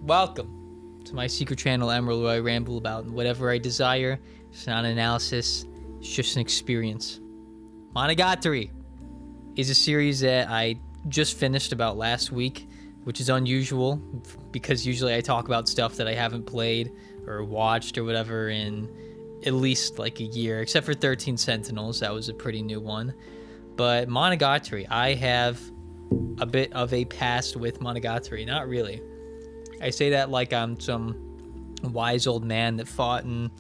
Welcome to my secret channel, Emerald, where I ramble about whatever I desire. It's not an analysis, it's just an experience. Monogatari is a series that I just finished about last week, which is unusual because usually I talk about stuff that I haven't played or watched or whatever in at least like a year, except for 13 Sentinels. That was a pretty new one. But Monogatari, I have a bit of a past with Monogatari. Not really. I say that like I'm some wise old man that fought in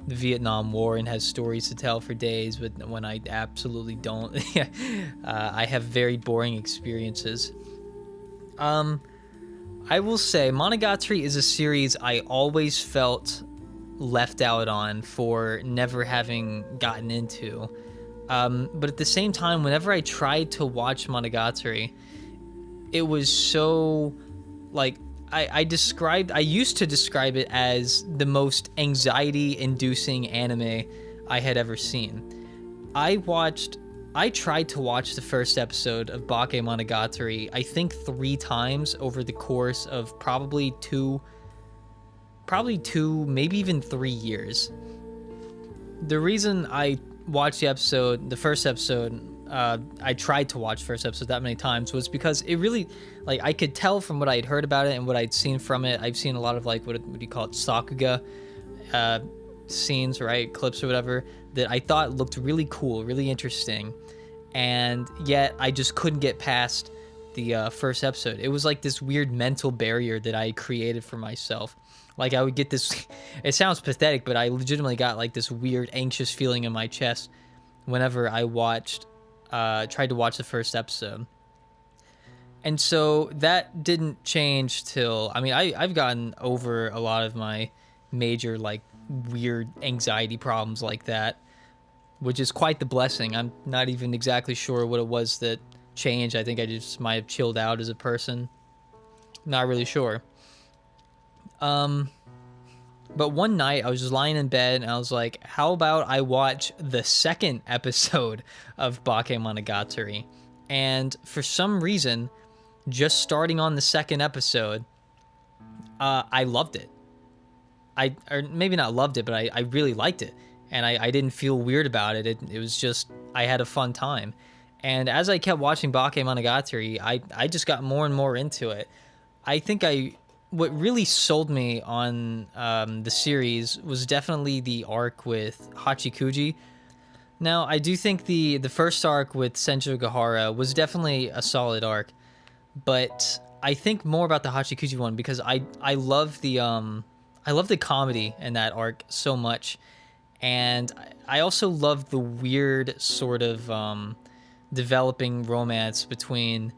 the Vietnam War and has stories to tell for days, but when I absolutely don't. I have very boring experiences. I will say Monogatari is a series I always felt left out on for never having gotten into. But at the same time, whenever I tried to watch Monogatari, it was so, like, I used to describe it as the most anxiety-inducing anime I had ever seen. I tried to watch the first episode of Bakemonogatari, I think 3 times over the course of probably two, maybe even 3 years. The reason I watched the first episode, I tried to watch first episode that many times, was because it really, like, I could tell from what I'd heard about it and what I'd seen from it. I've seen a lot of, like, what do you call it, sakuga scenes, right, clips or whatever, that I thought looked really cool, really interesting, and yet I just couldn't get past the first episode. It was like this weird mental barrier that I created for myself. Like, I would get this, it sounds pathetic, but I legitimately got like this weird anxious feeling in my chest whenever I tried to watch the first episode. And so that didn't change till, I mean, I've gotten over a lot of my major, like, weird anxiety problems like that, which is quite the blessing. I'm not even exactly sure what it was that changed. I think I just might have chilled out as a person. Not really sure. But one night I was just lying in bed and I was like, how about I watch the second episode of Bakemonogatari? And for some reason, just starting on the second episode, I loved it. Or maybe not loved it, but I really liked it. And I didn't feel weird about it. It was just, I had a fun time. And as I kept watching Bakemonogatari, I just got more and more into it. I think what really sold me on the series was definitely the arc with Hachikuji. Now, I do think the first arc with Senjo Gahara was definitely a solid arc, but I think more about the Hachikuji one because I love the comedy in that arc so much, and I also love the weird sort of developing romance between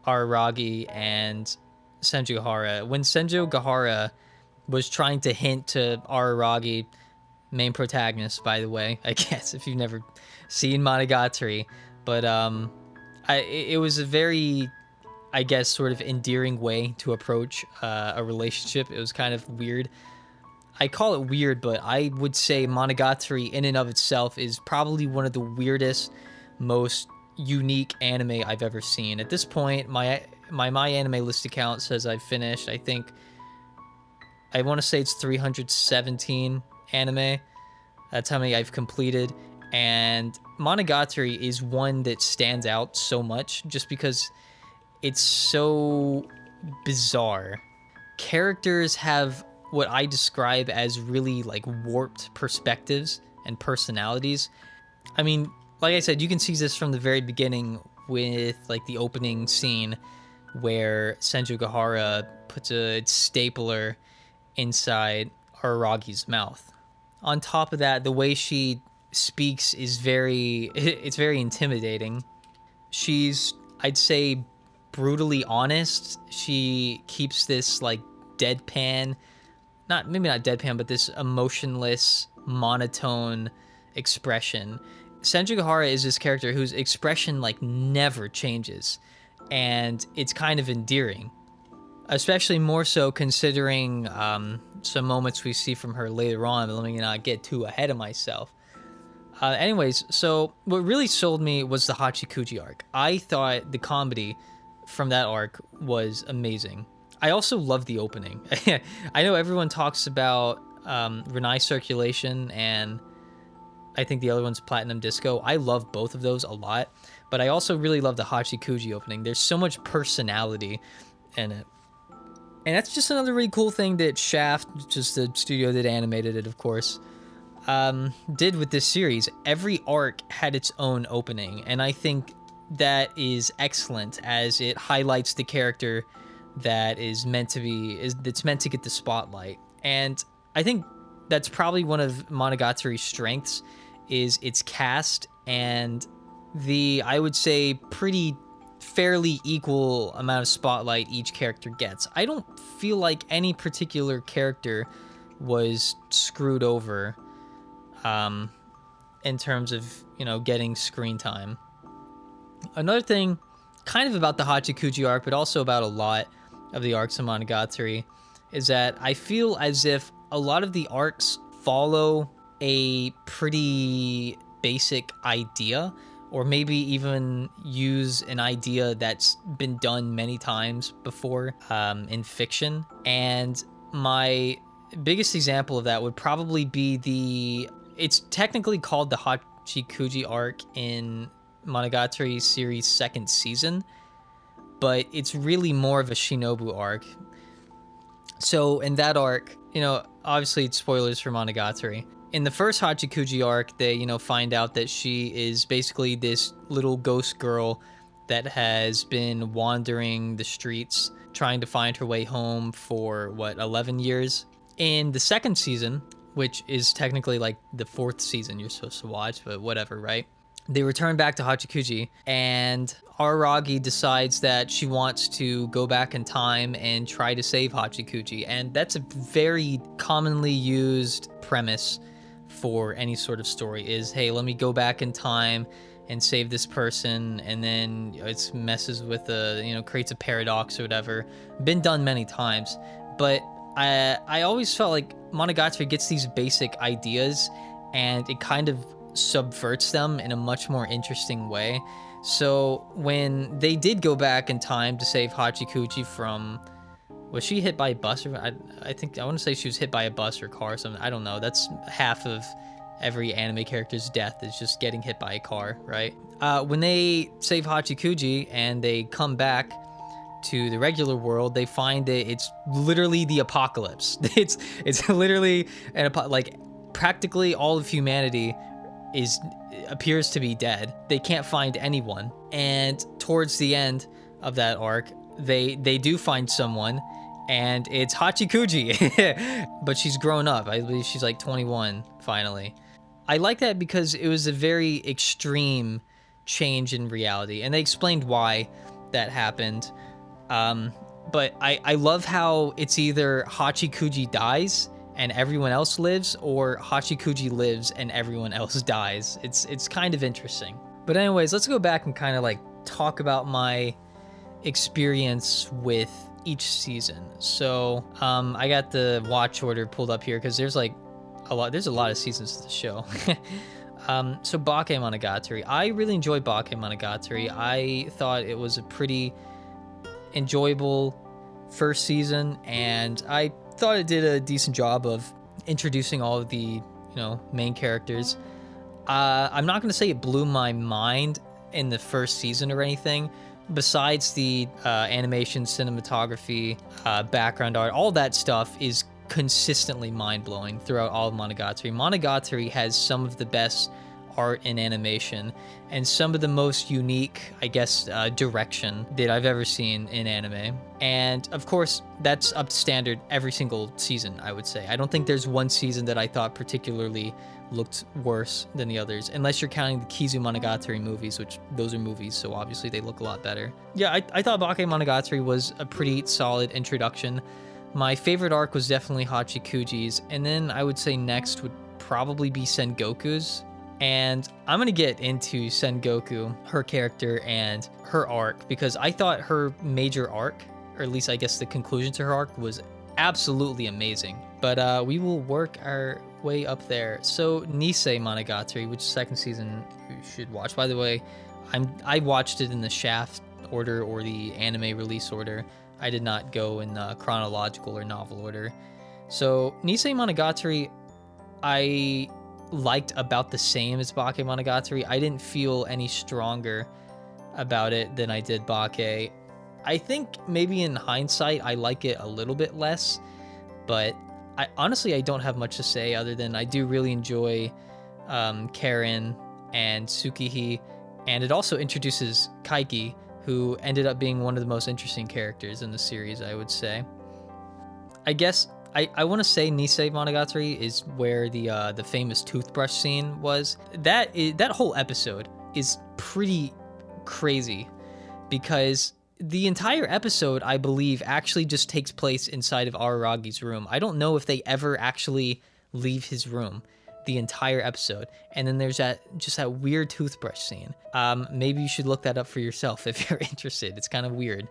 Araragi and Senjo Gahara. When Senjo Gahara was trying to hint to Araragi, main protagonist, by the way, I guess, if you've never seen Monogatari, but it was a very, I guess, sort of endearing way to approach a relationship. It was kind of weird. I call it weird, but I would say Monogatari in and of itself is probably one of the weirdest, most unique anime I've ever seen. At this point, my anime list account says I've finished, I think, I want to say it's 317 anime. That's how many I've completed. And Monogatari is one that stands out so much just because it's so bizarre. Characters have what I describe as really, like, warped perspectives and personalities. I mean, like I said, you can see this from the very beginning with, like, the opening scene where Senjo Gahara puts a stapler inside Araragi's mouth. On top of that, the way she speaks is very intimidating. She's, I'd say, brutally honest. She keeps this, like, deadpan, maybe not deadpan, but this emotionless, monotone expression. Senju Gahara is this character whose expression, like, never changes, and it's kind of endearing, especially more so considering some moments we see from her later on, but let me not get too ahead of myself. Anyways, so what really sold me was the Hachikuji arc. I thought the comedy from that arc was amazing. I also love the opening. I know everyone talks about Renai Circulation, and I think the other one's Platinum Disco. I love both of those a lot, but I also really love the Hachikuji opening. There's so much personality in it. And that's just another really cool thing that Shaft, just the studio that animated it, of course, did with this series. Every arc had its own opening, and I think that is excellent, as it highlights the character that is meant to that's meant to get the spotlight. And I think that's probably one of Monogatari's strengths, is its cast and the, I would say, pretty fairly equal amount of spotlight each character gets. I don't feel like any particular character was screwed over in terms of, getting screen time. Another thing kind of about the Hachikuji arc, but also about a lot of the arcs in Monogatari, is that I feel as if a lot of the arcs follow a pretty basic idea, or maybe even use an idea that's been done many times before in fiction. And my biggest example of that would probably be it's technically called the Hachikuji arc in Monogatari series' second season, but it's really more of a Shinobu arc. So in that arc, obviously it's spoilers for Monogatari. In the first Hachikuji arc, they, find out that she is basically this little ghost girl that has been wandering the streets trying to find her way home for, 11 years? In the second season, which is technically like the fourth season you're supposed to watch, but whatever, right? They return back to Hachikuji, and Araragi decides that she wants to go back in time and try to save Hachikuji. And that's a very commonly used premise for any sort of story, is, hey, let me go back in time and save this person, and then it messes with creates a paradox or whatever. Been done many times, but I always felt like Monogatari gets these basic ideas and it kind of subverts them in a much more interesting way. So when they did go back in time to save Hachikuji from, was she hit by a bus? Or I want to say she was hit by a bus or car or something. I don't know. That's half of every anime character's death, is just getting hit by a car, right? When they save Hachikuji and they come back to the regular world, they find that it's literally the apocalypse. It's literally like practically all of humanity appears to be dead. They can't find anyone. And towards the end of that arc, they do find someone, and it's Hachikuji. But she's grown up. I believe she's like 21 finally. I like that because it was a very extreme change in reality, and they explained why that happened. But I love how it's either Hachikuji dies and everyone else lives, or Hachikuji lives and everyone else dies. It's kind of interesting. But anyways, let's go back and kind of like talk about my experience with each season. So I got the watch order pulled up here because there's a lot of seasons to the show. So Bake Monogatari. I really enjoyed Bake Monogatari. I thought it was a pretty enjoyable first season, and I thought it did a decent job of introducing all of the main characters. I'm not going to say it blew my mind in the first season or anything. Besides the animation, cinematography, background art, all that stuff is consistently mind-blowing throughout all of Monogatari. Monogatari has some of the best art and animation, and some of the most unique, I guess, direction that I've ever seen in anime. And of course, that's up to standard every single season, I would say. I don't think there's one season that I thought particularly looked worse than the others, unless you're counting the Kizu Monogatari movies, which those are movies, so obviously they look a lot better. Yeah, I thought Bake Monogatari was a pretty solid introduction. My favorite arc was definitely Hachikuji's, and then I would say next would probably be Sengoku's. And I'm going to get into Sengoku, her character, and her arc, because I thought her major arc, or at least I guess the conclusion to her arc, was absolutely amazing. But we will work our way up there. So Nisei Monogatari, which second season you should watch. By the way, I watched it in the Shaft order, or the anime release order. I did not go in chronological or novel order. So Nisei Monogatari, I liked about the same as Bake Monogatari. I didn't feel any stronger about it than I did Bake. I think maybe in hindsight, I like it a little bit less, but I don't have much to say other than I do really enjoy Karen and Tsukihi, and it also introduces Kaiki, who ended up being one of the most interesting characters in the series, I would say. I guess I want to say Nisei Monogatari is where the famous toothbrush scene was. That whole episode is pretty crazy because the entire episode, I believe, actually just takes place inside of Araragi's room. I don't know if they ever actually leave his room the entire episode. And then there's that weird toothbrush scene. Maybe you should look that up for yourself if you're interested. It's kind of weird.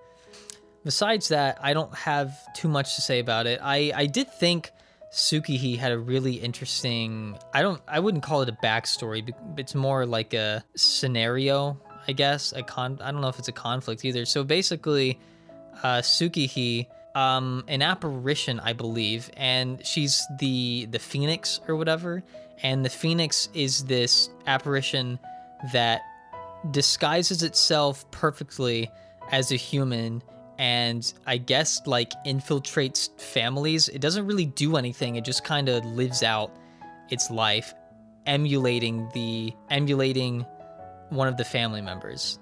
Besides that, I don't have too much to say about it. I did think Tsukihi had a really interesting, I wouldn't call it a backstory, but it's more like a scenario, I guess. I don't know if it's a conflict either. So basically, Tsukihi, an apparition, I believe, and she's the phoenix or whatever. And the phoenix is this apparition that disguises itself perfectly as a human, and I guess like infiltrates families. It doesn't really do anything. It just kind of lives out its life, emulating one of the family members.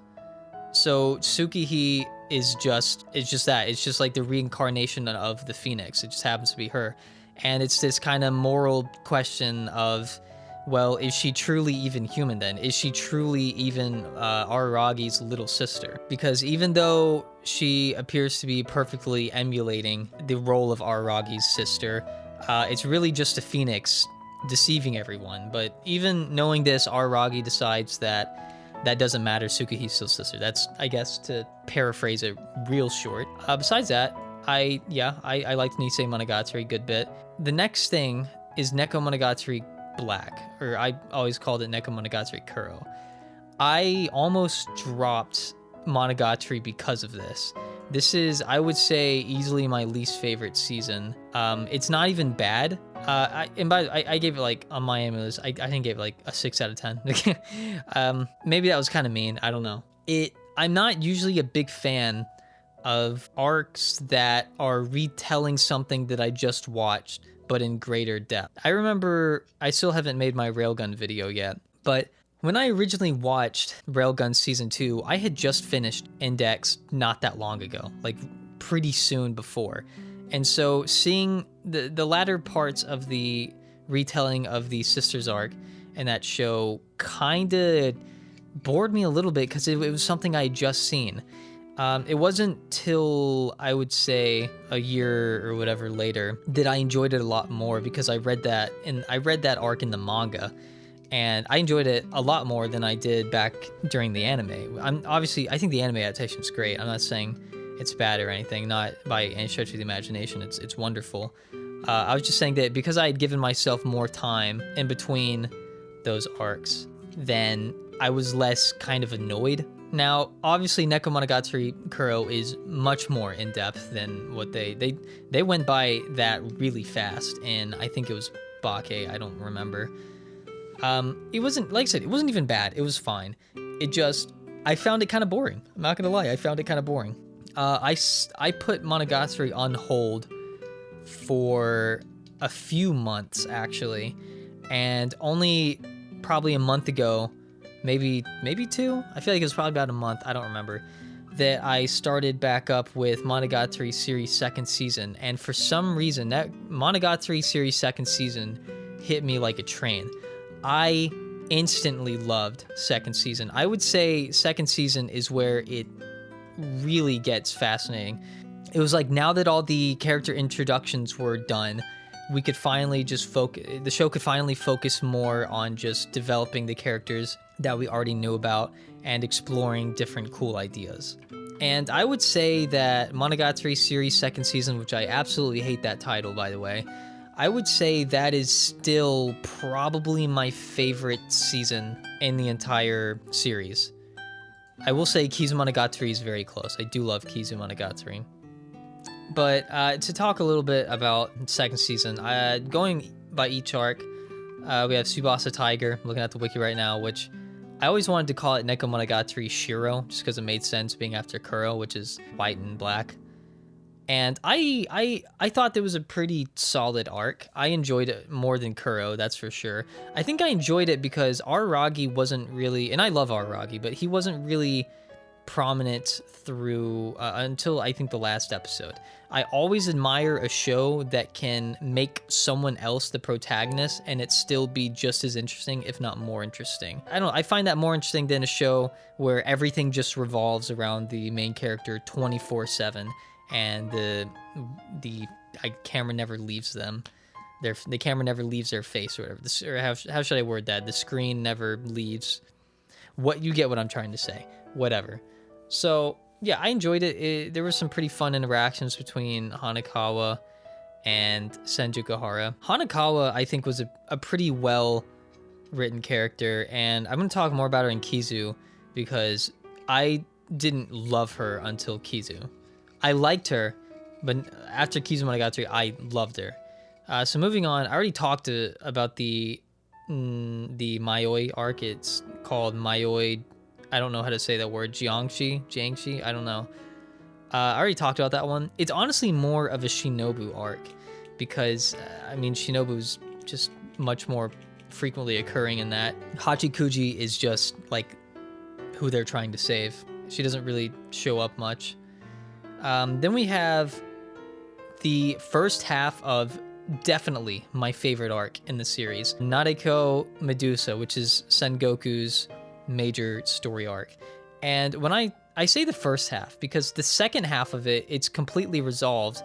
So Tsukihi is just that. It's just like the reincarnation of the phoenix. It just happens to be her. And it's this kind of moral question of, well, is she truly even human then? Is she truly even Araragi's little sister? Because even though she appears to be perfectly emulating the role of Araragi's sister, it's really just a phoenix deceiving everyone. But even knowing this, Araragi decides that doesn't matter. Tsukihi's still sister. That's, I guess, to paraphrase it real short. Besides that, I liked Nisei Monogatari a good bit. The next thing is Neko Monogatari Black, or I always called it Neko Monogatari Kuro. I almost dropped Monogatari because of this. This is, I would say, easily my least favorite season. It's not even bad. I gave it like, on my Amulet, I think I gave it like a 6 out of 10. Maybe that was kind of mean. I don't know. I'm not usually a big fan of arcs that are retelling something that I just watched, but in greater depth. I remember, I still haven't made my Railgun video yet, but when I originally watched Railgun Season 2, I had just finished Index not that long ago, like pretty soon before. And so seeing the latter parts of the retelling of the Sisters arc in that show kind of bored me a little bit because it was something I had just seen. It wasn't till, I would say, a year or whatever later that I enjoyed it a lot more because I read that arc in the manga, and I enjoyed it a lot more than I did back during the anime. I think the anime adaptation is great. I'm not saying it's bad or anything, not by any stretch of the imagination. It's wonderful. I was just saying that because I had given myself more time in between those arcs, then I was less kind of annoyed. Now, obviously, Neko Monogatari Kuro is much more in-depth than what they went by that really fast, and I think it was Bake, I don't remember. It wasn't, like I said, it wasn't even bad. It was fine. I found it kind of boring. I'm not gonna lie, I found it kind of boring. I put Monogatari on hold for a few months, actually, and only probably a month ago, maybe 2? I feel like it was probably about a month, I don't remember, that I started back up with Monogatari series 2nd season, and for some reason, that Monogatari series 2nd season hit me like a train. I instantly loved 2nd season. I would say 2nd season is where it really gets fascinating. It was like, now that all the character introductions were done, we could finally just the show could finally focus more on just developing the characters that we already knew about and exploring different cool ideas. And I would say that Monogatari series 2nd season, which I absolutely hate that title, by the way, I would say that is still probably my favorite season in the entire series. I will say Kizu Monogatari is very close. I do love Kizu Monogatari. But to talk a little bit about second season, going by each arc, we have Tsubasa Tiger. I'm looking at the wiki right now, which I always wanted to call it Neko Monogatari Shiro, just because it made sense being after Kuro, which is white and black. And I thought that was a pretty solid arc. I enjoyed it more than Kuro, that's for sure. I think I enjoyed it because Araragi wasn't really, and I love Araragi, but he wasn't really prominent through until I think the last episode. I always admire a show that can make someone else the protagonist and it still be just as interesting, if not more interesting. I find that more interesting than a show where everything just revolves around the main character 24/7 and the camera never leaves them. The camera never leaves their face or whatever. Or how should I word that? The screen never leaves. You get what I'm trying to say. Whatever. So yeah, I enjoyed it. There were some pretty fun interactions between Hanekawa and Senjukuhara. Hanekawa, I think, was a pretty well written character, and I'm going to talk more about her in Kizu because I didn't love her until Kizu. I liked her, but after Kizu Monogatari, I loved her. So moving on, I already talked about the Mayoi arc. It's called Mayoi. I don't know how to say that word. Jiangshi, I don't know. I already talked about that one. It's honestly more of a Shinobu arc because, Shinobu's just much more frequently occurring in that. Hachikuji is just like who they're trying to save. She doesn't really show up much. Then we have the first half of definitely my favorite arc in the series, Nadeko Medusa, which is Sengoku's major story arc. And when I say the first half because the second half of it's completely resolved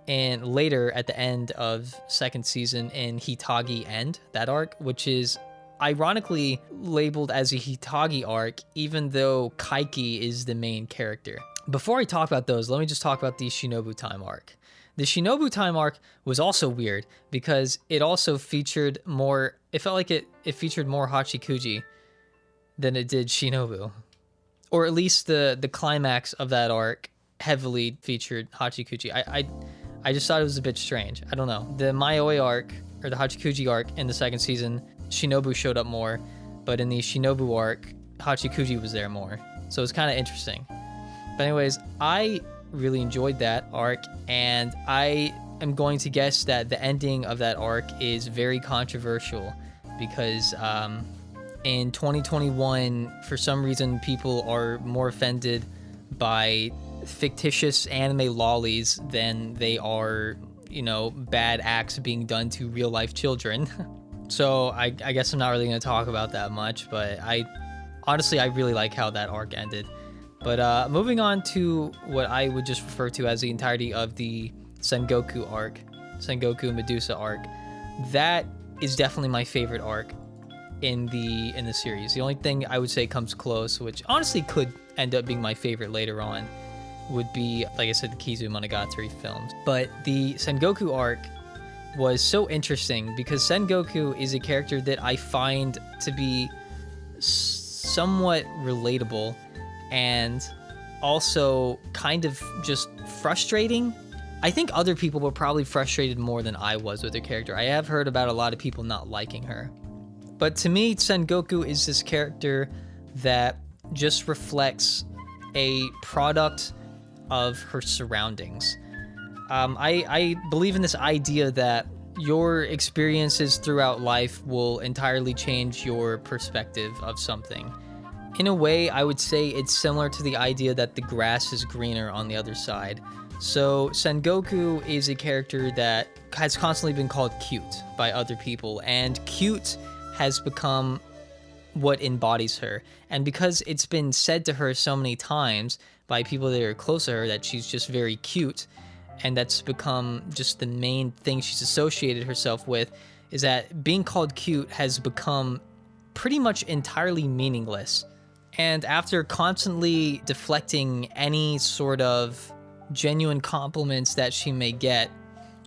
and later at the end of second season in Hitagi End, that arc, which is ironically labeled as a Hitagi arc even though Kaiki is the main character. Before I talk about those, let me just talk about the Shinobu Time arc. The Shinobu Time arc was also weird because it also featured more, it felt like it featured more Hachikuji than it did Shinobu. Or at least the climax of that arc heavily featured Hachikuji. I just thought it was a bit strange. I don't know. The Mayoi arc, or the Hachikuji arc in the second season, Shinobu showed up more, but in the Shinobu arc, Hachikuji was there more. So it was kind of interesting. But anyways, I really enjoyed that arc, and I am going to guess that the ending of that arc is very controversial because in 2021, for some reason, people are more offended by fictitious anime lollies than they are, bad acts being done to real life children. So I guess I'm not really going to talk about that much, but I really like how that arc ended. But moving on to what I would just refer to as the entirety of the Sengoku arc, Sengoku Medusa arc, that is definitely my favorite arc in the series. The only thing I would say comes close, which honestly could end up being my favorite later on, would be, like I said, the Kizu Monogatari films. But the Sengoku arc was so interesting because Sengoku is a character that I find to be somewhat relatable and also kind of just frustrating. I think other people were probably frustrated more than I was with her character. I have heard about a lot of people not liking her. But to me, Sengoku is this character that just reflects a product of her surroundings. I believe in this idea that your experiences throughout life will entirely change your perspective of something. In a way, I would say it's similar to the idea that the grass is greener on the other side. So Sengoku is a character that has constantly been called cute by other people, and cute has become what embodies her. And because it's been said to her so many times by people that are close to her that she's just very cute, and that's become just the main thing she's associated herself with, is that being called cute has become pretty much entirely meaningless. And after constantly deflecting any sort of genuine compliments that she may get,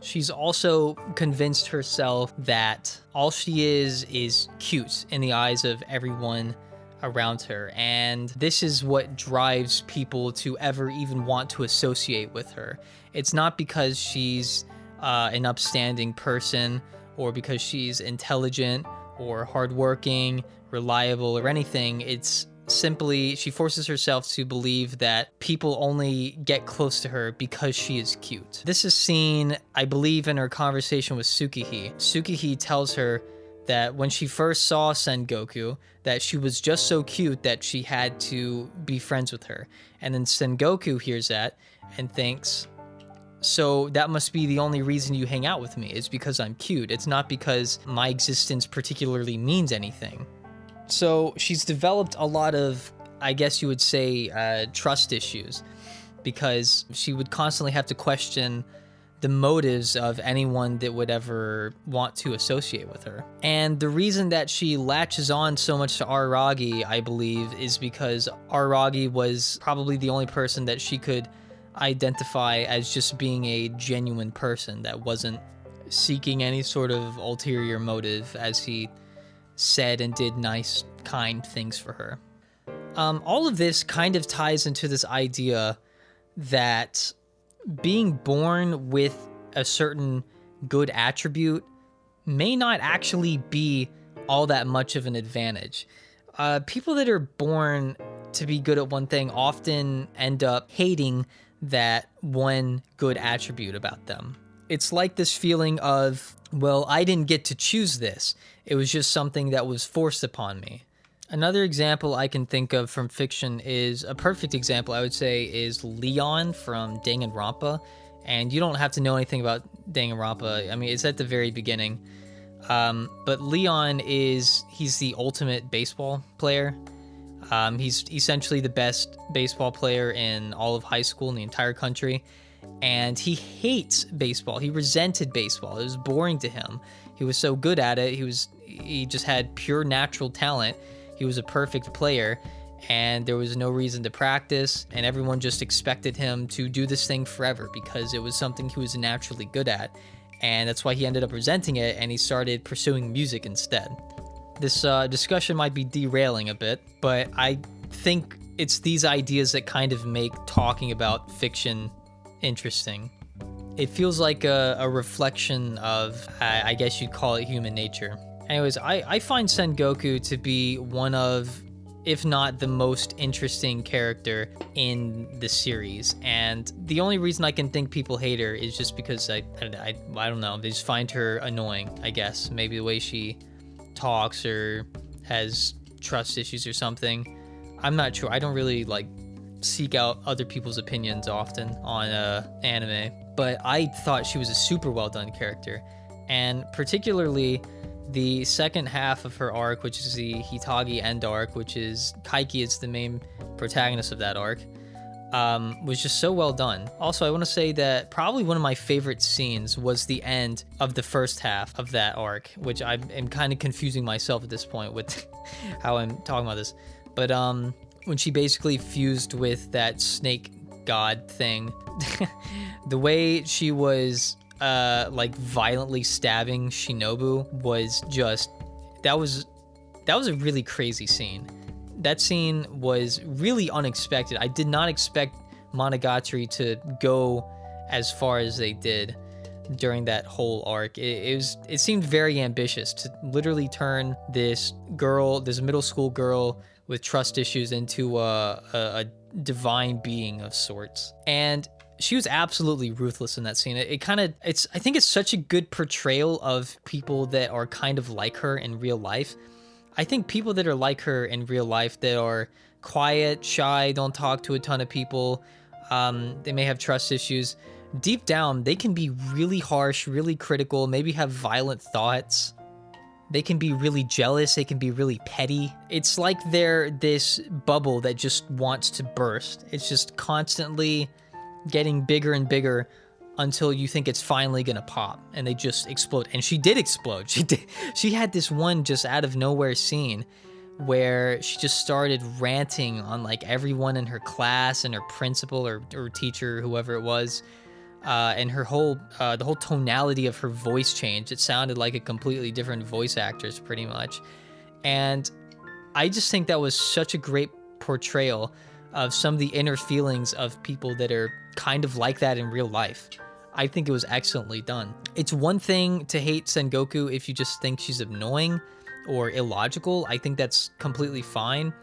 she's also convinced herself that all she is cute in the eyes of everyone around her. And this is what drives people to ever even want to associate with her. It's not because she's an upstanding person, or because she's intelligent or hardworking, reliable, or anything. It's simply she forces herself to believe that people only get close to her because she is cute. This is seen, I believe, in her conversation with Tsukihei. Tsukihei tells her that when she first saw Sengoku, that she was just so cute that she had to be friends with her. And then Sengoku hears that and thinks, so that must be the only reason you hang out with me, is because I'm cute. It's not because my existence particularly means anything. So she's developed a lot of, I guess you would say, trust issues, because she would constantly have to question the motives of anyone that would ever want to associate with her. And the reason that she latches on so much to Araragi, I believe, is because Araragi was probably the only person that she could identify as just being a genuine person that wasn't seeking any sort of ulterior motive, as he said and did nice, kind things for her. All of this kind of ties into this idea that being born with a certain good attribute may not actually be all that much of an advantage. People that are born to be good at one thing often end up hating that one good attribute about them. It's like this feeling of, well, I didn't get to choose this. It was just something that was forced upon me. Another example I can think of from fiction is, a perfect example I would say, is Leon from Danganronpa. And you don't have to know anything about Danganronpa. I mean, it's at the very beginning. But Leon he's the ultimate baseball player. He's essentially the best baseball player in all of high school in the entire country. And he hates baseball. He resented baseball. It was boring to him. He was so good at it. He just had pure natural talent. He was a perfect player, and there was no reason to practice, and everyone just expected him to do this thing forever because it was something he was naturally good at. And that's why he ended up resenting it, and he started pursuing music instead. This discussion might be derailing a bit, but I think it's these ideas that kind of make talking about fiction interesting. It feels like a reflection of, I guess you'd call it, human nature. Anyways, I find Sengoku to be one of, if not the most interesting character in the series. And the only reason I can think people hate her is just because I don't know, they just find her annoying, I guess. Maybe the way she talks or has trust issues or something. I'm not sure. I don't really seek out other people's opinions often on anime, but I thought she was a super well done character. And particularly the second half of her arc, which is the Hitagi end arc, which is Kaiki is the main protagonist of that arc, was just so well done. Also, I want to say that probably one of my favorite scenes was the end of the first half of that arc, which I am kind of confusing myself at this point with how I'm talking about this. But when she basically fused with that snake god thing, the way she was violently stabbing Shinobu was just, that was a really crazy scene. That scene was really unexpected. I did not expect Monogatari to go as far as they did during that whole arc. It seemed very ambitious to literally turn this middle school girl with trust issues into a divine being of sorts. And she was absolutely ruthless in that scene. I think it's such a good portrayal of people that are kind of like her in real life. I think people that are like her in real life, that are quiet, shy, don't talk to a ton of people, they may have trust issues. Deep down, they can be really harsh, really critical, maybe have violent thoughts. They can be really jealous. They can be really petty. It's like they're this bubble that just wants to burst. It's just constantly getting bigger and bigger until you think it's finally gonna pop, and they just explode. And she did explode. She had this one just out of nowhere scene where she just started ranting on everyone in her class and her principal or teacher, whoever it was. And her the whole tonality of her voice changed. It sounded like a completely different voice actress, pretty much. And I just think that was such a great portrayal of some of the inner feelings of people that are kind of like that in real life. I think it was excellently done. It's one thing to hate Sengoku if you just think she's annoying or illogical. I think that's completely fine.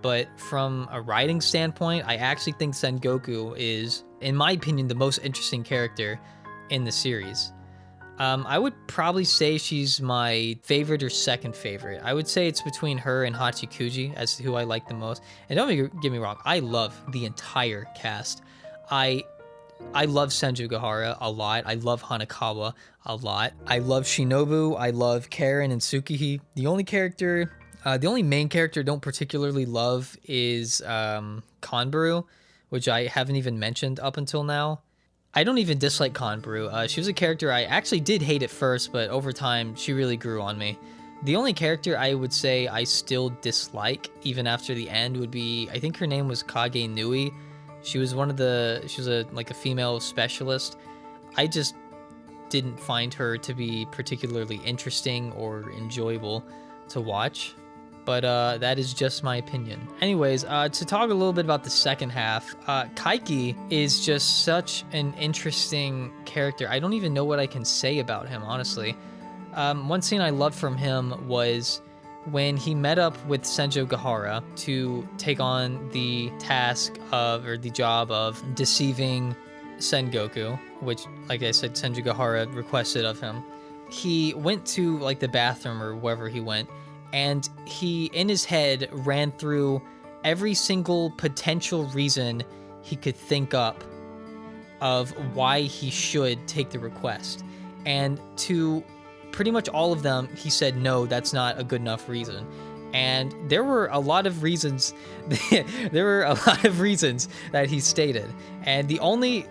But from a writing standpoint, I actually think Sengoku is, in my opinion, the most interesting character in the series. I would probably say she's my favorite or second favorite. I would say it's between her and Hachikuji as who I like the most. And don't get me wrong, I love the entire cast. I love Senjugahara a lot. I love Hanakawa a lot. I love Shinobu. I love Karen and Tsukihi. The only main character I don't particularly love is Kanbaru, which I haven't even mentioned up until now. I don't even dislike Kanbaru. She was a character I actually did hate at first, but over time, she really grew on me. The only character I would say I still dislike, even after the end, would be, I think her name was Kage Nui. She was like a female specialist. I just didn't find her to be particularly interesting or enjoyable to watch. But that is just my opinion. Anyways, to talk a little bit about the second half, Kaiki is just such an interesting character. I don't even know what I can say about him, honestly. One scene I loved from him was when he met up with Senjo Gahara to take on the the job of deceiving Sengoku, which, like I said, Senjo Gahara requested of him. He went to like the bathroom or wherever he went, and he, in his head, ran through every single potential reason he could think up of why he should take the request. And to pretty much all of them, he said, no, that's not a good enough reason. And there were a lot of reasons, that he stated. And the only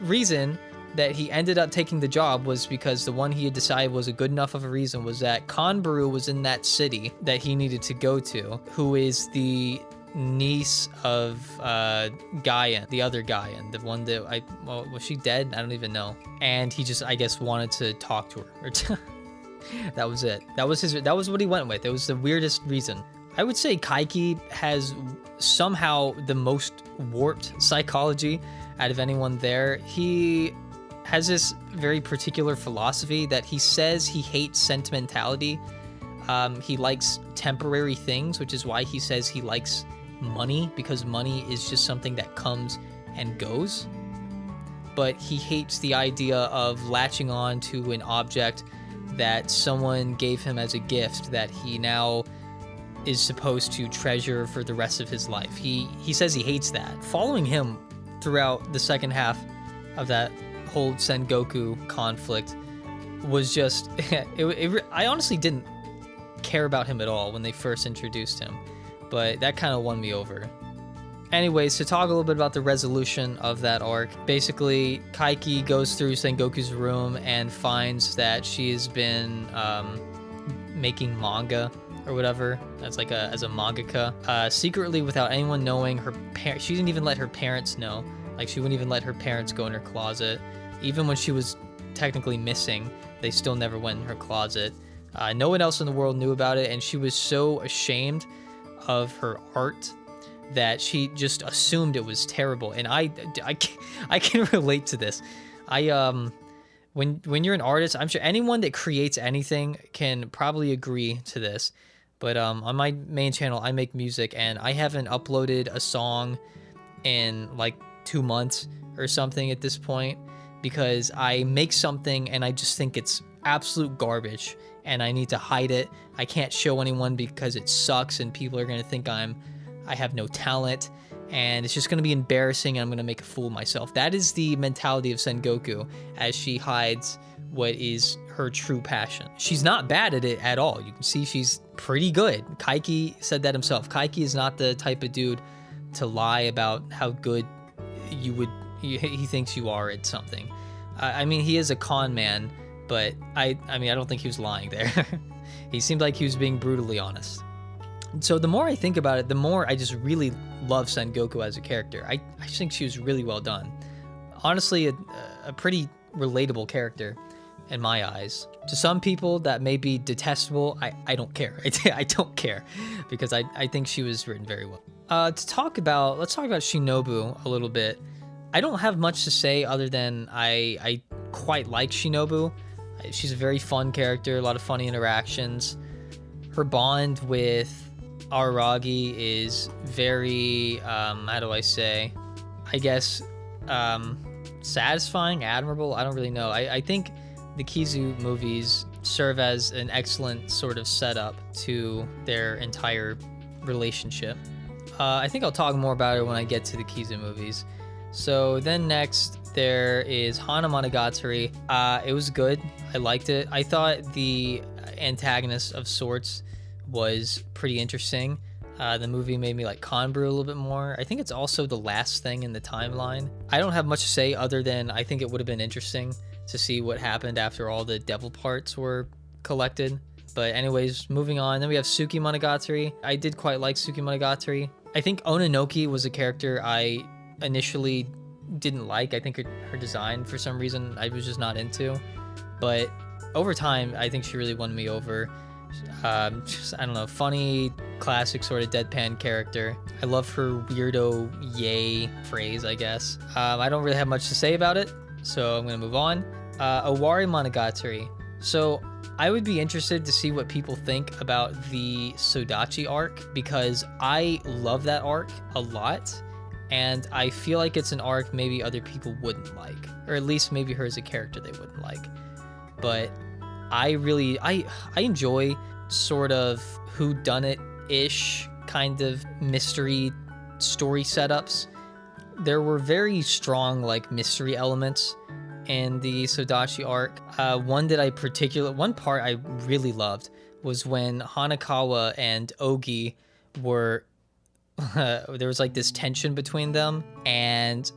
reason that he ended up taking the job was because the one he had decided was a good enough of a reason was that Kanbaru was in that city that he needed to go to, who is the niece of Gaian, the other Gaian, the one that was she dead? I don't even know. And he just, I guess, wanted to talk to her. That was it. That was what he went with. It was the weirdest reason. I would say Kaiki has somehow the most warped psychology out of anyone there. He has this very particular philosophy that he says he hates sentimentality. He likes temporary things, which is why he says he likes money, because money is just something that comes and goes. But he hates the idea of latching on to an object that someone gave him as a gift that he now is supposed to treasure for the rest of his life. He says he hates that. Following him throughout the second half of that whole Sengoku conflict was just I honestly didn't care about him at all when they first introduced him, but that kind of won me over. Anyways, to talk a little bit about the resolution of that arc, basically Kaiki goes through Sengoku's room and finds that she has been making manga or whatever, as a mangaka, secretly without anyone knowing. She didn't even let her parents know. Like, she wouldn't even let her parents go in her closet. Even when she was technically missing, they still never went in her closet. No one else in the world knew about it, and she was so ashamed of her art that she just assumed it was terrible. And I can relate to this. When you're an artist, I'm sure anyone that creates anything can probably agree to this. But on my main channel, I make music, and I haven't uploaded a song in like 2 months or something at this point, because I make something and I just think it's absolute garbage and I need to hide it. I can't show anyone because it sucks and people are going to think I have no talent, and it's just going to be embarrassing and I'm going to make a fool of myself. That is the mentality of Sengoku as she hides what is her true passion. She's not bad at it at all. You can see she's pretty good. Kaiki said that himself. Kaiki is not the type of dude to lie about how good he thinks you are at something. I mean, he is a con man, but I don't think he was lying there. He seemed like he was being brutally honest. So the more I think about it, the more I just really love Sengoku as a character. I think she was really well done. Honestly, a pretty relatable character. in my eyes. To some people that may be detestable, I don't care. I don't care because I think she was written very well. Let's talk about Shinobu a little bit. I don't have much to say other than I quite like Shinobu. She's a very fun character, a lot of funny interactions. Her bond with Araragi is very, how do I say? I guess, satisfying, admirable. I don't really know. I think the Kizu movies serve as an excellent sort of setup to their entire relationship. I think I'll talk more about it when I get to the Kizu movies. So then next there is Hana Monogatari. It was good. I liked it. I thought the antagonist of sorts was pretty interesting. The movie made me like Conbrew a little bit more. I think it's also the last thing in the timeline. I don't have much to say other than I think it would have been interesting to see what happened after all the devil parts were collected. But anyways, moving on. Then we have Suki Monogatari. I did quite like Suki Monogatari. I think Ononoki was a character I initially didn't like. I think her design, for some reason, I was just not into. But over time, I think she really won me over. Just, I don't know, funny, classic sort of deadpan character. I love her weirdo yay phrase, I guess. I don't really have much to say about it, so I'm gonna move on. Owari Monogatari. So I would be interested to see what people think about the Sodachi arc, because I love that arc a lot, and I feel like it's an arc maybe other people wouldn't like, or at least maybe her as a character they wouldn't like. But I really enjoy sort of whodunit-ish kind of mystery story setups. There were very strong like mystery elements in the Sodachi arc. One part I really loved was when Hanakawa and Ogi were there was like this tension between them, and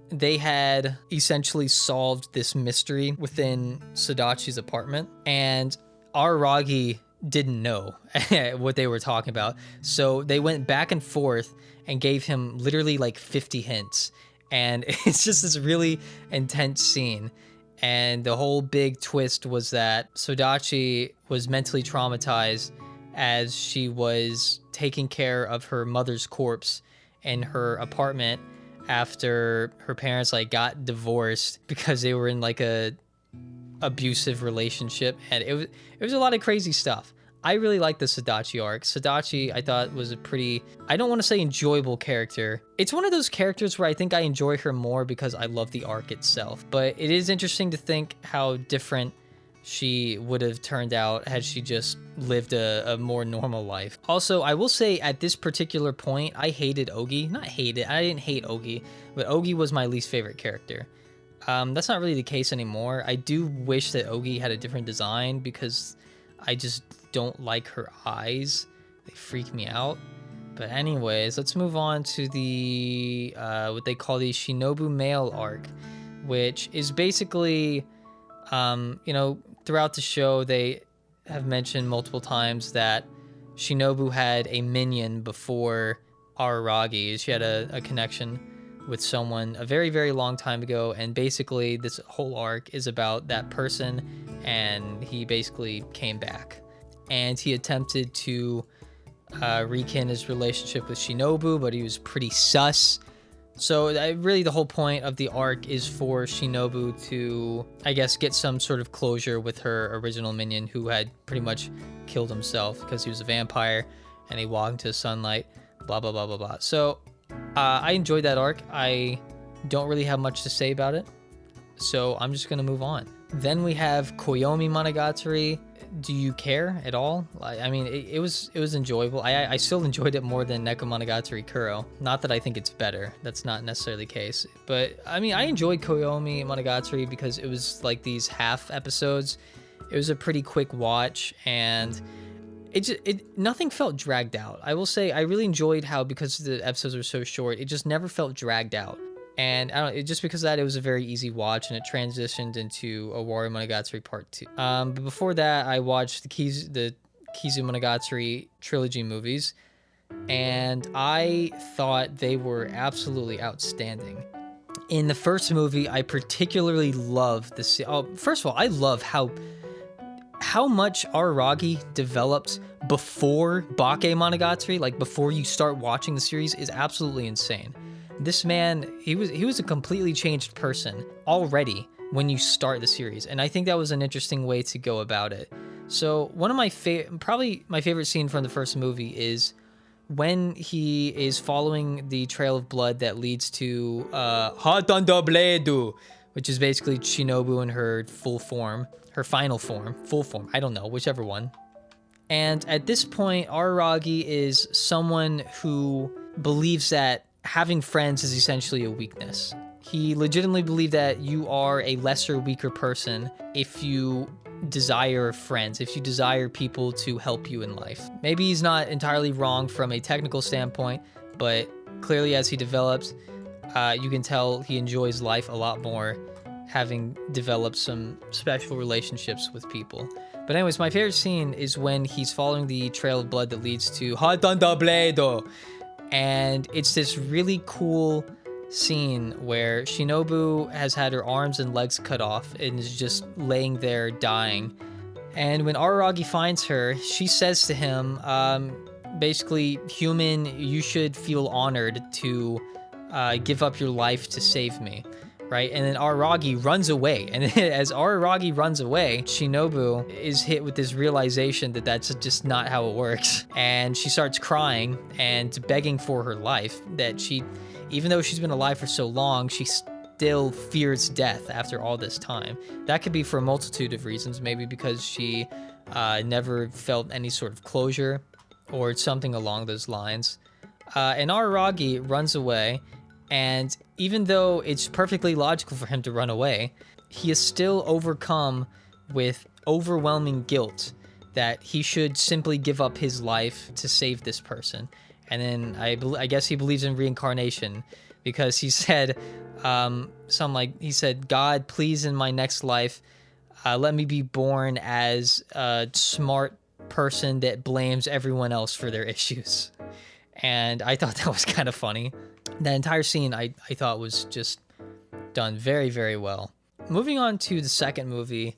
they had essentially solved this mystery within Sodachi's apartment, and Araragi didn't know what they were talking about. So they went back and forth and gave him literally like 50 hints. And it's just this really intense scene. And the whole big twist was that Sodachi was mentally traumatized as she was taking care of her mother's corpse in her apartment after her parents like got divorced because they were in like a abusive relationship, and it was a lot of crazy stuff. I really like the Sodachi arc. Sodachi, I thought, was a pretty, I don't want to say enjoyable character. It's one of those characters where I think I enjoy her more because I love the arc itself. But it is interesting to think how different she would have turned out had she just lived a more normal life. Also, I will say at this particular point, I hated Ogi. Not hated, I didn't hate Ogi, but Ogi was my least favorite character. That's not really the case anymore. I do wish that Ogi had a different design because I just don't like her eyes. They freak me out. But anyways, let's move on to the what they call the Shinobu male arc, which is basically, throughout the show they have mentioned multiple times that Shinobu had a minion before Araragi. She had a connection with someone a very, very long time ago, and basically this whole arc is about that person, and he basically came back. And he attempted to rekindle his relationship with Shinobu, but he was pretty sus. So really the whole point of the arc is for Shinobu to, I guess, get some sort of closure with her original minion who had pretty much killed himself because he was a vampire and he walked into the sunlight, blah, blah, blah, blah, blah. So I enjoyed that arc. I don't really have much to say about it, so I'm just going to move on. Then we have Koyomi Monogatari. Do you care at all? I mean, it was enjoyable. I still enjoyed it more than Neko Monogatari Kuro. Not that I think it's better. That's not necessarily the case. But I mean, I enjoyed Koyomi Monogatari because it was like these half episodes. It was a pretty quick watch, and nothing felt dragged out. I will say I really enjoyed how, because the episodes were so short, it just never felt dragged out. And just because of that, it was a very easy watch, and it transitioned into Owari Monogatari Part 2. But before that, I watched the Kizu Monogatari trilogy movies, and I thought they were absolutely outstanding. In the first movie, I particularly love the scene. Oh, first of all, I love how much Araragi developed before Bake Monogatari, like before you start watching the series, is absolutely insane. This man, he was a completely changed person already when you start the series, and I think that was an interesting way to go about it. So one of my probably my favorite scene from the first movie is when he is following the trail of blood that leads to Hatanda Bledu, which is basically Shinobu in her full form, her final form, full form, I don't know, whichever one. And at this point, Araragi is someone who believes that having friends is essentially a weakness. He legitimately believes that you are a lesser, weaker person if you desire friends, if you desire people to help you in life. Maybe he's not entirely wrong from a technical standpoint, but clearly as he develops, you can tell he enjoys life a lot more, having developed some special relationships with people. But anyways, my favorite scene is when he's following the trail of blood that leads to Hatanda Bledo. And it's this really cool scene where Shinobu has had her arms and legs cut off and is just laying there dying. And when Araragi finds her, she says to him, basically, human, you should feel honored to give up your life to save me. Right? And then Araragi runs away. And as Araragi runs away, Shinobu is hit with this realization that that's just not how it works. And she starts crying and begging for her life, that she, even though she's been alive for so long, she still fears death after all this time. That could be for a multitude of reasons, maybe because she never felt any sort of closure or something along those lines. And Araragi runs away. And even though it's perfectly logical for him to run away, he is still overcome with overwhelming guilt that he should simply give up his life to save this person. And then I guess he believes in reincarnation, because he said, he said, God, please in my next life, let me be born as a smart person that blames everyone else for their issues. And I thought that was kind of funny. That entire scene I thought was just done very, very well. Moving on to the second movie.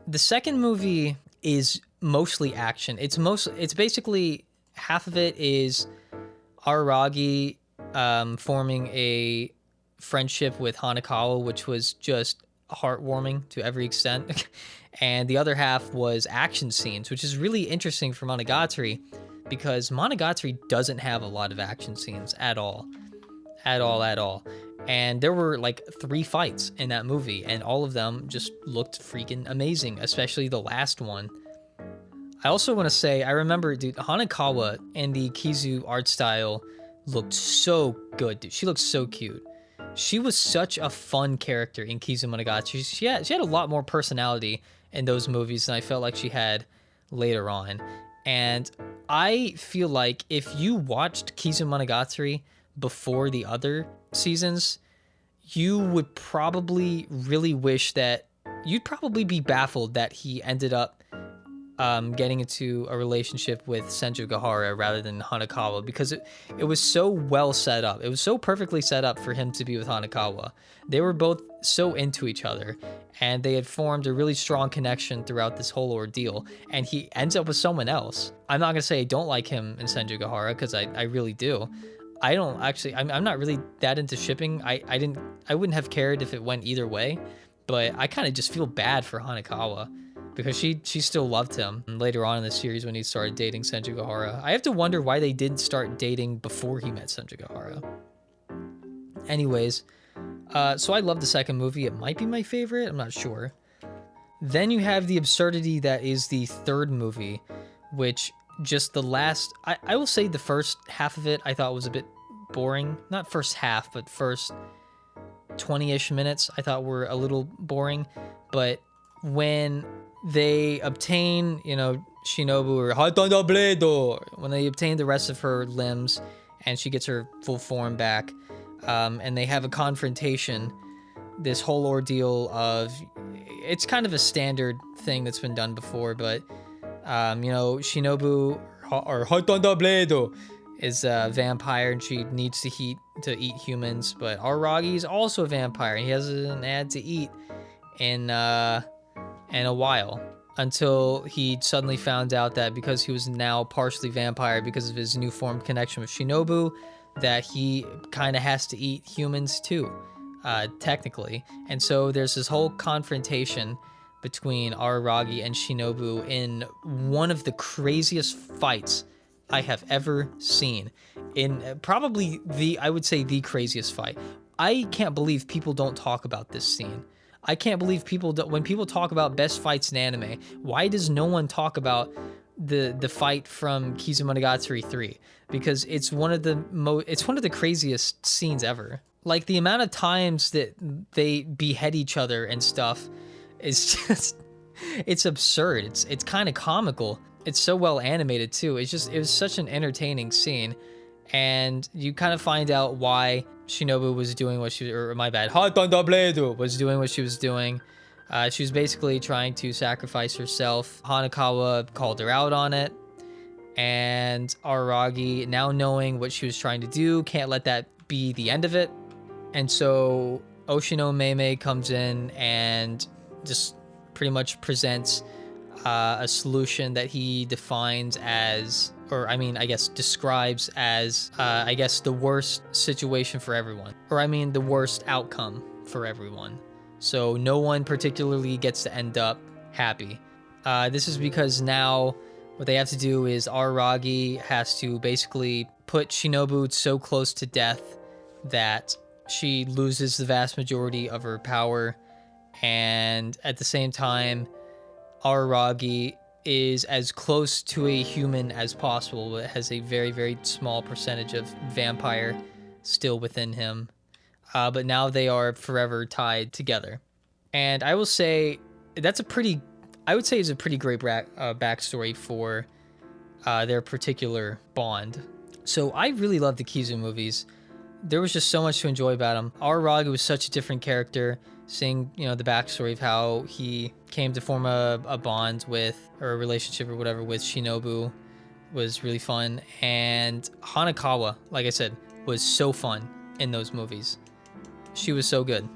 The second movie is mostly action. It's basically half of it is Araragi forming a friendship with Hanekawa, which was just heartwarming to every extent. And the other half was action scenes, which is really interesting for Monogatari, because Monogatari doesn't have a lot of action scenes at all. And there were like 3 fights in that movie, and all of them just looked freaking amazing, especially the last one. I also want to say, I remember, dude, Hanekawa and the Kizu art style looked so good, dude. She looked so cute. She was such a fun character in Kizu Monogatari. She had a lot more personality in those movies than I felt like she had later on. And I feel like if you watched Kizu Monogatari before the other seasons, you would probably really wish that you'd probably be baffled that he ended up getting into a relationship with Senjugahara rather than Hanekawa, because it was so well set up. It was so perfectly set up for him to be with Hanekawa. They were both so into each other, and they had formed a really strong connection throughout this whole ordeal, and he ends up with someone else. I'm not gonna say I don't like him in Senjugahara, because I really do. I don't actually, I'm not really that into shipping. I wouldn't have cared if it went either way, but I kind of just feel bad for Hanekawa, because she still loved him later on in the series when he started dating Senjugahara. I have to wonder why they didn't start dating before he met Senjugahara. Anyways, so I love the second movie. It might be my favorite, I'm not sure. Then you have the absurdity that is the third movie, which just the last, I will say the first half of it I thought was a bit boring. Not first half, but first 20-ish minutes I thought were a little boring. But when they obtain, Shinobu, or Hatanda Bledo, when they obtain the rest of her limbs and she gets her full form back, and they have a confrontation, this whole ordeal of, it's kind of a standard thing that's been done before, but Shinobu, or Hatanda Bledo, is a vampire, and she needs to to eat humans, but Araragi is also a vampire. He hasn't had to eat in a while, until he suddenly found out that because he was now partially vampire because of his new formed connection with Shinobu, that he kind of has to eat humans too, technically. And so there's this whole confrontation between Araragi and Shinobu in one of the craziest fights I have ever seen. In probably I would say the craziest fight. I can't believe people don't talk about this scene. I can't believe when people talk about best fights in anime, why does no one talk about the fight from Kizumonogatari 3? Because it's one of the craziest scenes ever. Like, the amount of times that they behead each other and stuff is just, it's absurd. It's kind of comical. It's so well animated too. It was such an entertaining scene. And you kind of find out why Shinobu was doing what she, or my bad, was doing what she was doing. She was basically trying to sacrifice herself. Hanakawa called her out on it. And Araragi, now knowing what she was trying to do, can't let that be the end of it. And so Oshino Meimei comes in and just pretty much presents a solution that he defines as, or I mean, I guess describes as, I guess the worst situation for everyone, or I mean the worst outcome for everyone. So no one particularly gets to end up happy. This is because now what they have to do is Araragi has to basically put Shinobu so close to death that she loses the vast majority of her power, and at the same time, Araragi is as close to a human as possible, but has a very, very small percentage of vampire still within him. But now they are forever tied together. And I will say is a pretty great backstory for their particular bond. So I really love the Kizu movies. There was just so much to enjoy about them. Araragi was such a different character. Seeing, the backstory of how he came to form a bond with, or a relationship or whatever, with Shinobu was really fun. And Hanakawa, like I said, was so fun in those movies. She was so good.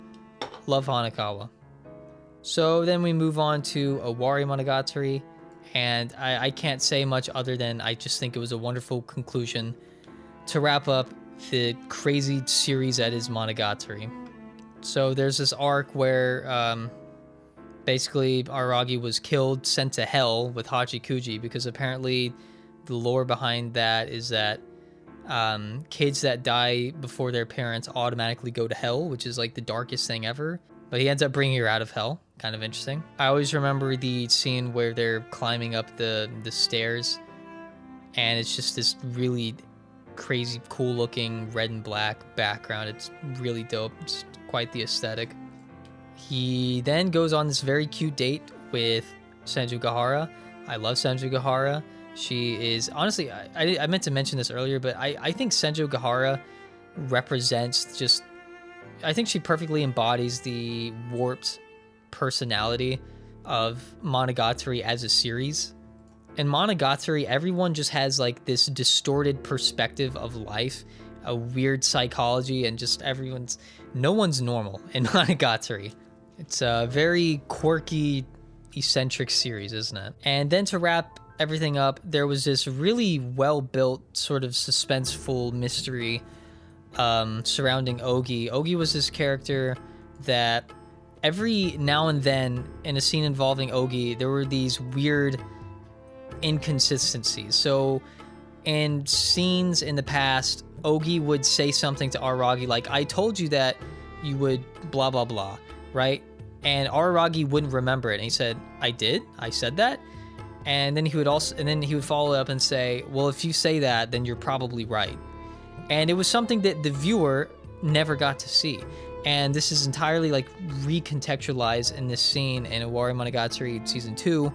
Love Hanakawa. So then we move on to Owari Monogatari, and I can't say much other than I just think it was a wonderful conclusion to wrap up the crazy series that is Monogatari. So there's this arc where basically Araragi was killed, sent to hell with Hachikuji, because apparently the lore behind that is that kids that die before their parents automatically go to hell, which is like the darkest thing ever. But he ends up bringing her out of hell. Kind of interesting. I always remember the scene where they're climbing up the stairs, and it's just this really crazy, cool looking red and black background. It's really dope. It's quite the aesthetic. He then goes on this very cute date with Senju Gahara. I love Senju Gahara. She is, honestly, I meant to mention this earlier, but I think Senju Gahara represents just, I think she perfectly embodies the warped personality of Monogatari as a series. In Monogatari, everyone just has like this distorted perspective of life, a weird psychology, and just no one's normal in Monogatari. It's a very quirky, eccentric series, isn't it? And then to wrap everything up, there was this really well-built sort of suspenseful mystery surrounding Ogi. Ogi was this character that every now and then in a scene involving Ogi, there were these weird inconsistencies. So in scenes in the past, Ogi would say something to Araragi like, I told you that you would blah, blah, blah, right? And Araragi wouldn't remember it. And he said, I did? I said that? And then he would follow up and say, well, if you say that, then you're probably right. And it was something that the viewer never got to see. And this is entirely like recontextualized in this scene in Owari Monogatari Season 2,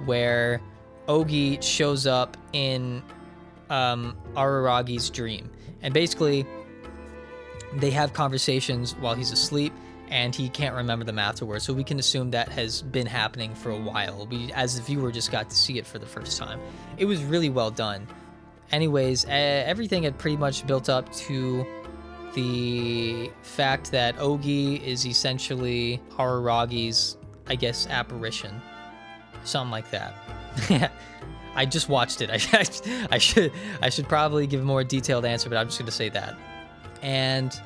where Ogi shows up in Araragi's dream. And basically, they have conversations while he's asleep, and he can't remember them afterwards. So we can assume that has been happening for a while. We, as the viewer, just got to see it for the first time. It was really well done. Anyways, everything had pretty much built up to the fact that Ogi is essentially Araragi's, I guess, apparition. Something like that. I just watched it. I should probably give a more detailed answer, but I'm just gonna say that. And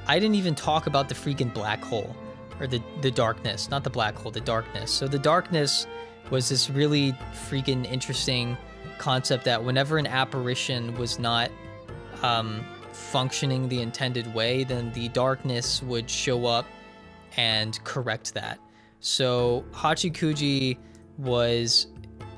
I didn't even talk about the freaking black hole, or the darkness, not the black hole, the darkness. So the darkness was this really freaking interesting concept that whenever an apparition was not functioning the intended way, then the darkness would show up and correct that. So Hachikuji was,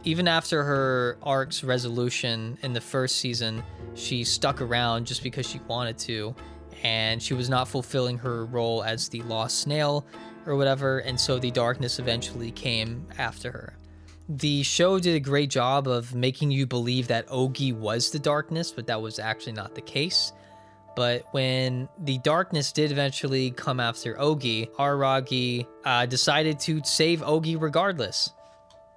even after her arc's resolution in the first season, she stuck around just because she wanted to, and she was not fulfilling her role as the lost snail or whatever, and so the darkness eventually came after her. The show did a great job of making you believe that Ogi was the darkness, but that was actually not the case. But when the darkness did eventually come after Ogi, Araragi decided to save Ogi regardless,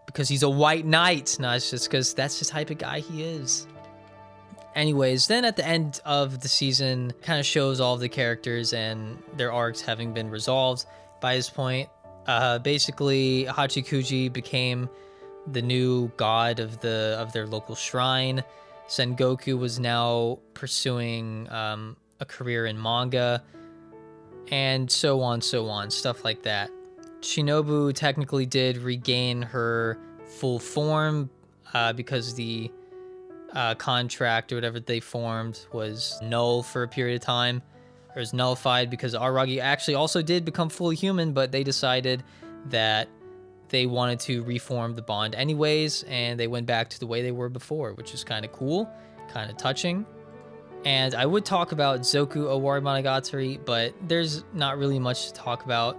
because he's a white knight. No, it's just because that's the type of guy he is. Anyways, then at the end of the season, kind of shows all of the characters and their arcs having been resolved by this point. Basically, Hachikuji became the new god of their local shrine. Sengoku was now pursuing a career in manga, and so on, stuff like that. Shinobu technically did regain her full form because the contract or whatever they formed was null for a period of time, or was nullified, because Araragi actually also did become fully human, but they decided that they wanted to reform the bond anyways, and they went back to the way they were before, which is kind of cool, kind of touching. And I would talk about Zoku Owari Monogatari, but there's not really much to talk about.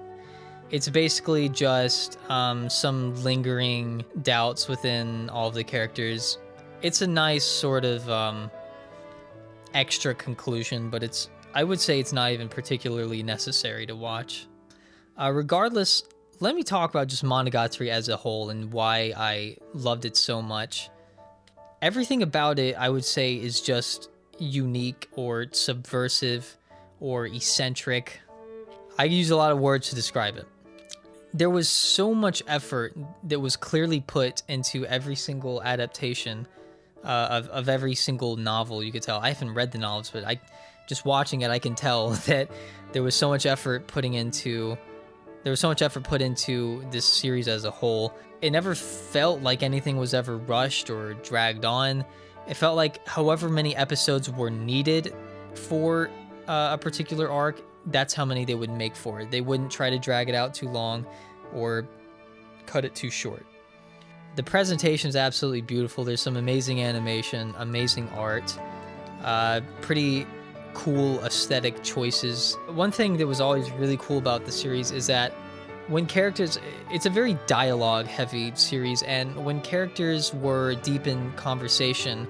It's basically just some lingering doubts within all of the characters. It's a nice sort of extra conclusion, but I would say it's not even particularly necessary to watch. Regardless, let me talk about just Monogatari as a whole and why I loved it so much. Everything about it, I would say, is just unique or subversive or eccentric. I use a lot of words to describe it. There was so much effort that was clearly put into every single adaptation of every single novel. You could tell. I haven't read the novels, but just watching it, I can tell that there was so much effort put into this series as a whole. It never felt like anything was ever rushed or dragged on. It felt like however many episodes were needed for a particular arc, that's how many they would make for it. They wouldn't try to drag it out too long or cut it too short. The presentation is absolutely beautiful. There's some amazing animation, amazing art, pretty cool aesthetic choices. One thing that was always really cool about the series is that when characters, it's a very dialogue heavy series, and when characters were deep in conversation,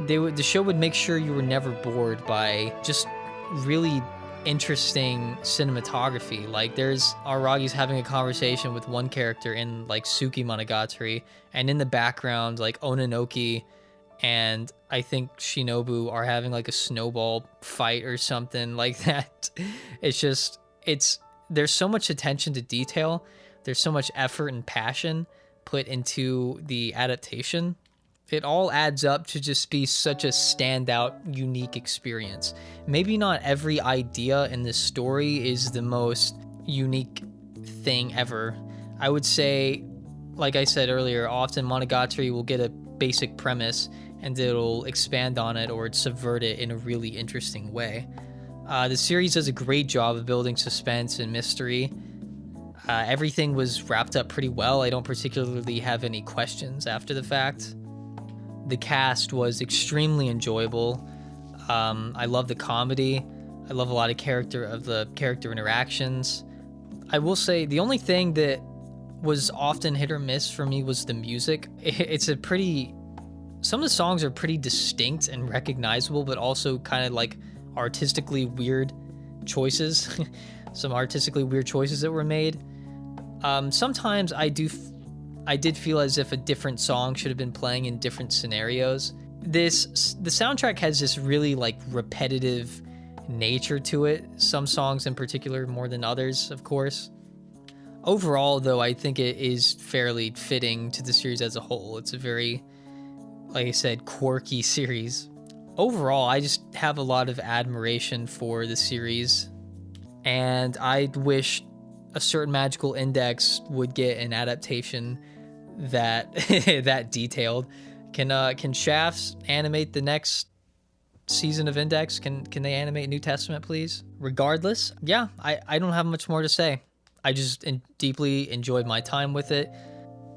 the show would make sure you were never bored by just really interesting cinematography. Like, there's Aragi's having a conversation with one character in like Suki Monogatari, and in the background like Ononoki and I think Shinobu are having like a snowball fight or something like that. There's so much attention to detail. There's so much effort and passion put into the adaptation. It all adds up to just be such a standout, unique experience. Maybe not every idea in this story is the most unique thing ever. I would say, like I said earlier, often Monogatari will get a basic premise and it'll expand on it or subvert it in a really interesting way. The series does a great job of building suspense and mystery. Everything was wrapped up pretty well. I don't particularly have any questions after the fact. The cast was extremely enjoyable. I love the comedy. I love a lot of character interactions. I will say the only thing that was often hit or miss for me was the music. Some of the songs are pretty distinct and recognizable, but also kind of like artistically weird choices. Some artistically weird choices that were made. Sometimes I did feel as if a different song should have been playing in different scenarios. The soundtrack has this really like repetitive nature to it. Some songs in particular more than others, of course. Overall, though, I think it is fairly fitting to the series as a whole. It's a very, like I said, quirky series. Overall, I just have a lot of admiration for the series, and I wish a certain magical index would get an adaptation that that detailed. Can Shafts animate the next season of Index? Can they animate New Testament, please? Regardless, yeah, I don't have much more to say. I just deeply enjoyed my time with it,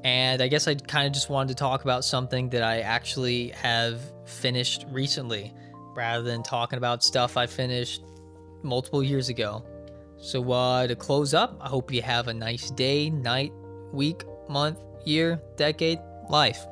and I guess I kind of just wanted to talk about something that I actually have finished recently, rather than talking about stuff I finished multiple years ago. So to close up, I hope you have a nice day, night, week, month, year, decade, life.